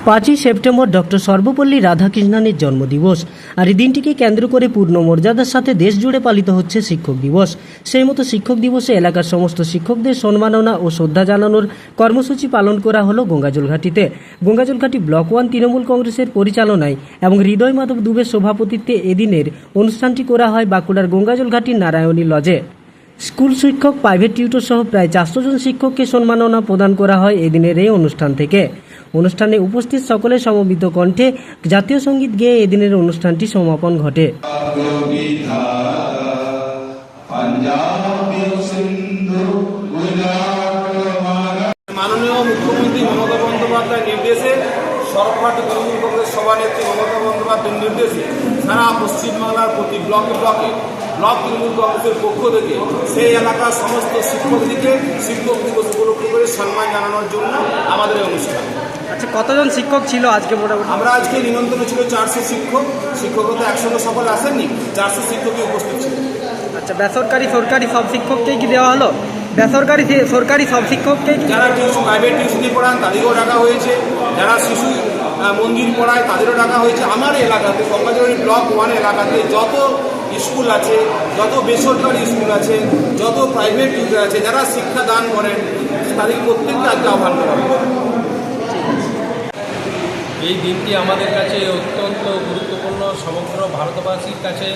5ই September doctor Sarvepalli রাধাকৃষ্ণনের জন্মদিবস। আর এই দিনটিকে কেন্দ্র করে পূর্ণ মর্যাদার সাথে দেশ জুড়ে পালিত হচ্ছে শিক্ষক দিবস। সেই মতো শিক্ষক দিবসে এলাকার সমস্ত শিক্ষকদের সম্মাননা ও শ্রদ্ধা জানানোর কর্মসূচি পালন করা হলো গঙ্গাজলঘাটিতে। গঙ্গাজলঘাটি ব্লক 1 তৃণমূল কংগ্রেসের পরিচালনায় এবং হৃদয় মাধব দুবের সভাপতিত্বে এদিনের অনুষ্ঠানটি করা হয় বাঁকুড়ার গঙ্গাজলঘাটির নারায়ণী লজে। স্কুল শিক্ষক, প্রাইভেট টিউটর সহ প্রায় 400 জন শিক্ষককে সম্মাননা প্রদান করা হয় এদিনের এই অনুষ্ঠান থেকে। অনুষ্ঠানে উপস্থিত সকলের সমবেত কণ্ঠে জাতীয় সঙ্গীত গেয়ে এদিনের অনুষ্ঠানটি সমাপন ঘটে। মাননীয় মুখ্যমন্ত্রী মমতা বন্দ্যোপাধ্যায়ের নির্দেশে সর্বভারতীয় তৃণমূল কংগ্রেস সভানেত্রী মমতা বন্দ্যোপাধ্যায়ের নির্দেশে সারা পশ্চিমবাংলার প্রতি ব্লকে ব্লকে ব্লক তৃণমূল কংগ্রেসের পক্ষ থেকে সেই এলাকার সমস্ত শিক্ষকদিকে শিক্ষক দিবস উপলক্ষ করে সম্মান জানানোর জন্য আমাদের এই অনুষ্ঠান। আচ্ছা, কতজন শিক্ষক ছিল আজকে? মোটামুটি আমরা আজকে নিমন্ত্রণ ছিল 400 শিক্ষক। শিক্ষকরা তো একসঙ্গে সকলে আসেননি, 400 শিক্ষকই উপস্থিত ছিল। আচ্ছা, বেসরকারি সরকারি সব শিক্ষককেই কি দেওয়া হলো? বেসরকারি সরকারি সব শিক্ষককে? যারা প্রাইভেট টিউশনি পড়ান তাদেরও ডাকা হয়েছে, যারা শিশু মন্দির পড়ায় তাদেরও ডাকা হয়েছে। আমার এলাকাতে গঙ্গাজলঘাটি ব্লক 1 এলাকাতে যত স্কুল আছে, যত বেসরকারি স্কুল আছে, যত প্রাইভেট টিউটর আছে, যারা শিক্ষা দান করেন তাদের প্রত্যেককে আজকে আহ্বান করা হবে। এই দিনটি আমাদের কাছে অত্যন্ত গুরুত্বপূর্ণ, সমগ্র ভারতবাসীর কাছে,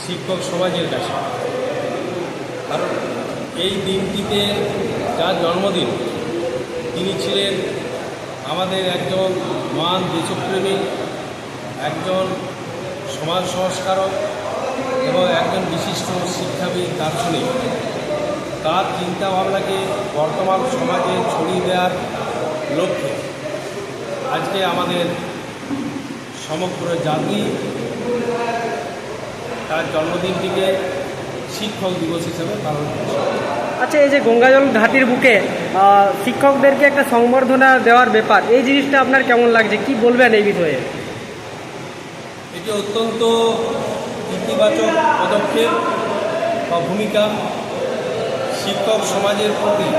শিক্ষক সমাজের কাছে। কারণ এই দিনটিতে যার জন্মদিন, তিনি ছিলেন আমাদের একজন মহান দেশপ্রেমী, একজন সমাজ সংস্কারক এবং একজন বিশিষ্ট শিক্ষাবিদ, দার্শনিক। তার চিন্তাভাবনাকে বর্তমান সমাজে ছড়িয়ে দেওয়ার লক্ষ্যে আজকে আমাদের সমগ্র জাতি তার জন্মদিনটিকে শিক্ষক দিবস হিসেবে পালন করছে। আচ্ছা, এই যে গঙ্গাজল ঘাটির বুকে শিক্ষকদেরকে একটা সংবর্ধনা দেওয়ার ব্যাপার, এই জিনিসটা আপনার কেমন লাগছে, কি বলবেন এই বিষয়ে? এটি অত্যন্ত ইতিবাচক পদক্ষেপ বা ভূমিকা। শিক্ষক সমাজের প্রতি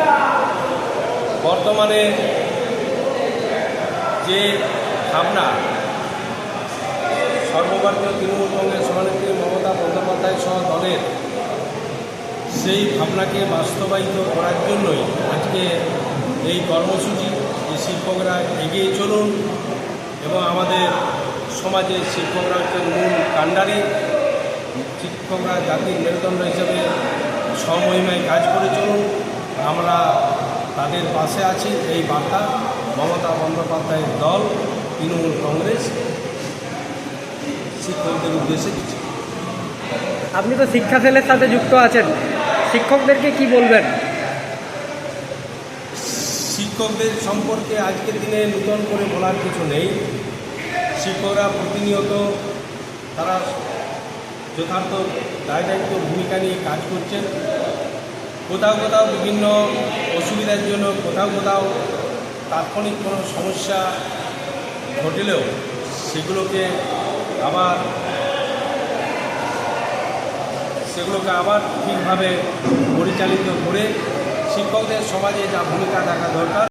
বর্তমানে যে ভাবনা, সর্বভারতীয় তৃণমূল কংগ্রেস সভানেত্রী মমতা বন্দ্যোপাধ্যায় সহ দলের, সেই ভাবনাকে বাস্তবায়িত করার জন্যই আজকে এই কর্মসূচি। যে শিক্ষকরা এগিয়ে চলুন এবং আমাদের সমাজের শিক্ষকরা হচ্ছেন মূল কাণ্ডারি। শিক্ষকরা জাতির মেরুদণ্ড হিসেবে স্বমহিমায় কাজ করে চলুন, আমরা তাদের পাশে আছি। এই বার্তা মমতা বন্দ্যোপাধ্যায়ের দল তৃণমূল কংগ্রেস শিক্ষকদের উদ্দেশ্যে দিচ্ছে। আপনি তো শিক্ষা সেলের সাথে যুক্ত আছেন, শিক্ষকদেরকে কি বলবেন? শিক্ষকদের সম্পর্কে আজকের দিনে নতুন করে বলার কিছু নেই। শিক্ষকরা প্রতিনিয়ত তারা যথার্থ দায় দায়িত্ব ভূমিকা নিয়ে কাজ করছেন। কোথাও কোথাও বিভিন্ন অসুবিধার জন্য, কোথাও কোথাও তাৎক্ষণিক কোনো সমস্যা ঘটলেও সেগুলোকে আবার ঠিকভাবে পরিচালিত করে শিক্ষকদের সমাজে যা ভূমিকা থাকা দরকার